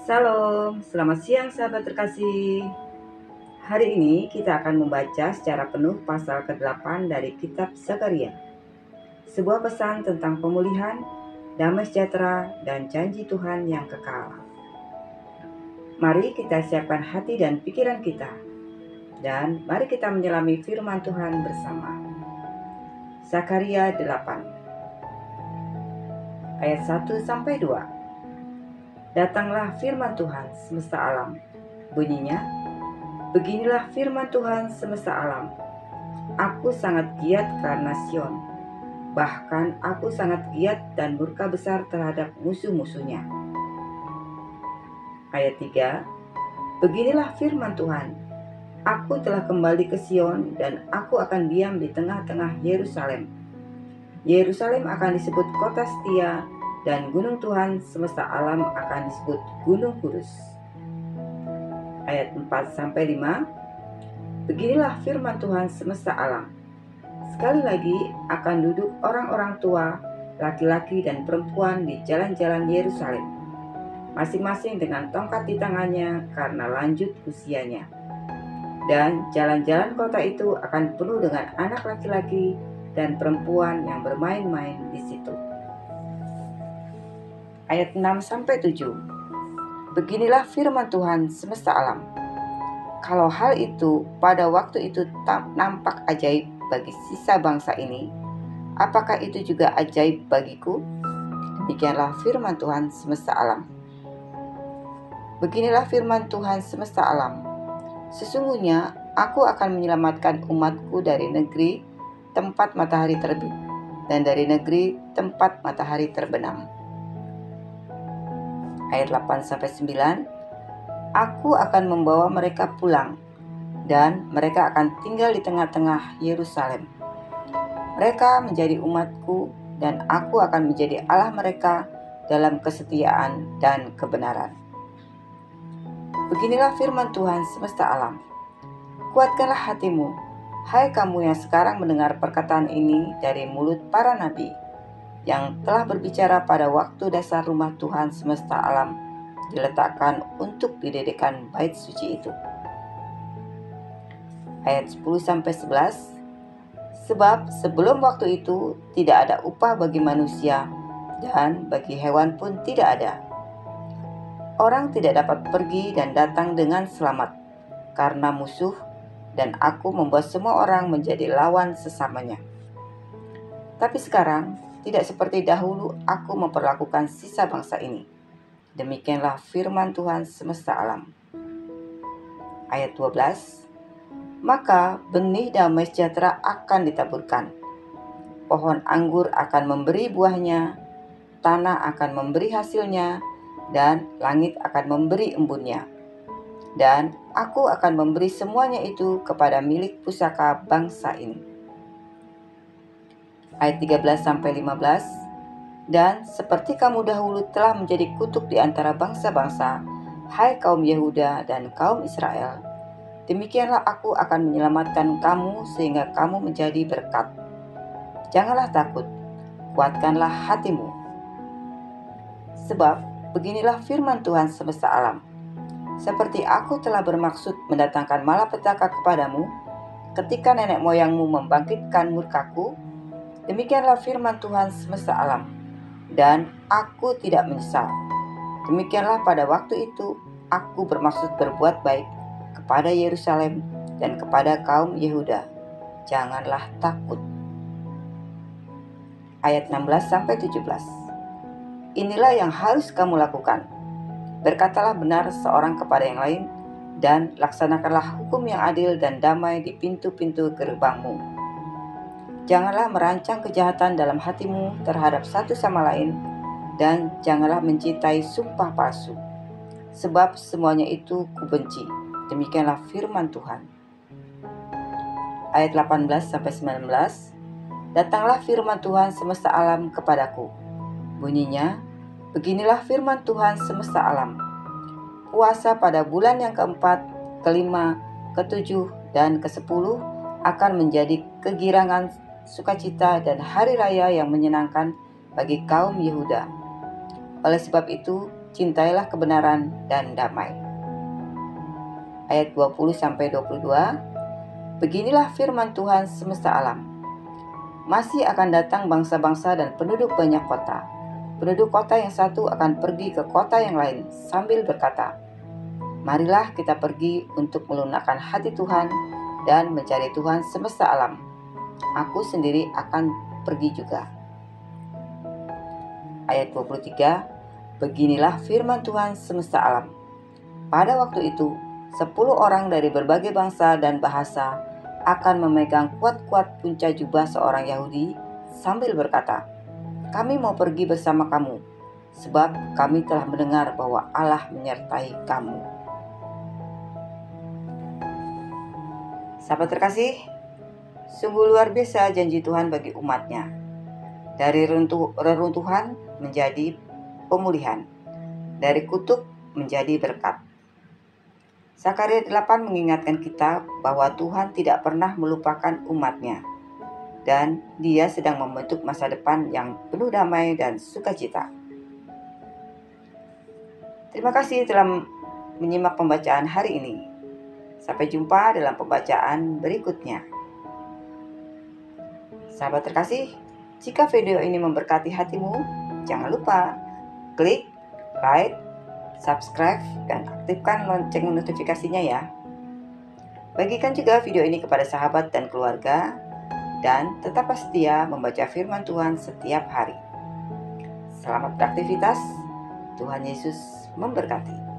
Salam, selamat siang sahabat terkasih. Hari ini kita akan membaca secara penuh pasal ke-8 dari kitab Zakaria. Sebuah pesan tentang pemulihan, damai sejahtera, dan janji Tuhan yang kekal. Mari kita siapkan hati dan pikiran kita, dan mari kita menyelami firman Tuhan bersama. Zakaria 8 ayat 1-2. Datanglah firman Tuhan semesta alam. Bunyinya, beginilah firman Tuhan semesta alam. Aku sangat giat karena Sion. Bahkan aku sangat giat dan murka besar terhadap musuh-musuhnya. Ayat 3. Beginilah firman Tuhan. Aku telah kembali ke Sion dan aku akan diam di tengah-tengah Yerusalem. Yerusalem akan disebut kota setia dan gunung Tuhan semesta alam akan disebut gunung kudus. Ayat 4-5. Beginilah firman Tuhan semesta alam. Sekali lagi akan duduk orang-orang tua, laki-laki dan perempuan di jalan-jalan Yerusalem, masing-masing dengan tongkat di tangannya karena lanjut usianya. Dan jalan-jalan kota itu akan penuh dengan anak laki-laki dan perempuan yang bermain-main di situ. Ayat 6-7. Beginilah firman Tuhan semesta alam. Kalau hal itu pada waktu itu nampak ajaib bagi sisa bangsa ini, apakah itu juga ajaib bagiku? Demikianlah firman Tuhan semesta alam. Beginilah firman Tuhan semesta alam. Sesungguhnya aku akan menyelamatkan umatku dari negeri tempat matahari terbit dan dari negeri tempat matahari terbenam. Ayat 8-9. Aku akan membawa mereka pulang dan mereka akan tinggal di tengah-tengah Yerusalem. Mereka menjadi umatku dan aku akan menjadi Allah mereka dalam kesetiaan dan kebenaran. Beginilah firman Tuhan semesta alam. Kuatkanlah hatimu, hai kamu yang sekarang mendengar perkataan ini dari mulut para nabi, yang telah berbicara pada waktu dasar rumah Tuhan semesta alam diletakkan untuk didirikan bait suci itu. Ayat 10-11. Sebab sebelum waktu itu tidak ada upah bagi manusia dan bagi hewan pun tidak ada. Orang tidak dapat pergi dan datang dengan selamat karena musuh, dan aku membuat semua orang menjadi lawan sesamanya. Tapi sekarang tidak seperti dahulu aku memperlakukan sisa bangsa ini. Demikianlah firman Tuhan semesta alam. Ayat 12. Maka benih damai sejahtera akan ditaburkan. Pohon anggur akan memberi buahnya, tanah akan memberi hasilnya, dan langit akan memberi embunnya. Dan aku akan memberi semuanya itu kepada milik pusaka bangsa ini. Ayat 13-15. Dan seperti kamu dahulu telah menjadi kutuk di antara bangsa-bangsa, hai kaum Yehuda dan kaum Israel, demikianlah aku akan menyelamatkan kamu sehingga kamu menjadi berkat. Janganlah takut, kuatkanlah hatimu. Sebab beginilah firman Tuhan semesta alam. Seperti aku telah bermaksud mendatangkan malapetaka kepadamu ketika nenek moyangmu membangkitkan murkaku, demikianlah firman Tuhan semesta alam, dan aku tidak menyesal. Demikianlah pada waktu itu aku bermaksud berbuat baik kepada Yerusalem dan kepada kaum Yehuda. Janganlah takut. Ayat 16-17. Inilah yang harus kamu lakukan. Berkatalah benar seorang kepada yang lain, dan laksanakanlah hukum yang adil dan damai di pintu-pintu gerbangmu. Janganlah merancang kejahatan dalam hatimu terhadap satu sama lain, dan janganlah mencintai sumpah palsu, sebab semuanya itu kubenci. Demikianlah firman Tuhan. Ayat 18-19. Datanglah firman Tuhan semesta alam kepadaku. Bunyinya, beginilah firman Tuhan semesta alam. Puasa pada bulan yang keempat, kelima, ketujuh, dan ke-10 akan menjadi kegirangan, sukacita, dan hari raya yang menyenangkan bagi kaum Yehuda. Oleh sebab itu, cintailah kebenaran dan damai. Ayat 20-22, beginilah firman Tuhan semesta alam. Masih akan datang bangsa-bangsa dan penduduk banyak kota. Penduduk kota yang satu akan pergi ke kota yang lain sambil berkata, marilah kita pergi untuk melunakkan hati Tuhan dan mencari Tuhan semesta alam. Aku sendiri akan pergi juga. Ayat 23, beginilah firman Tuhan semesta alam. Pada waktu itu, 10 orang dari berbagai bangsa dan bahasa akan memegang kuat-kuat punca jubah seorang Yahudi sambil berkata, kami mau pergi bersama kamu, sebab kami telah mendengar bahwa Allah menyertai kamu. Sahabat terkasih, sungguh luar biasa janji Tuhan bagi umatnya. Dari reruntuhan menjadi pemulihan, dari kutuk menjadi berkat. Zakaria 8 mengingatkan kita bahwa Tuhan tidak pernah melupakan umatnya, dan Dia sedang membentuk masa depan yang penuh damai dan sukacita. Terima kasih telah menyimak pembacaan hari ini. Sampai jumpa dalam pembacaan berikutnya. Sahabat terkasih, jika video ini memberkati hatimu, jangan lupa klik like, subscribe, dan aktifkan lonceng notifikasinya ya. Bagikan juga video ini kepada sahabat dan keluarga, dan tetaplah setia membaca firman Tuhan setiap hari. Selamat beraktivitas, Tuhan Yesus memberkati.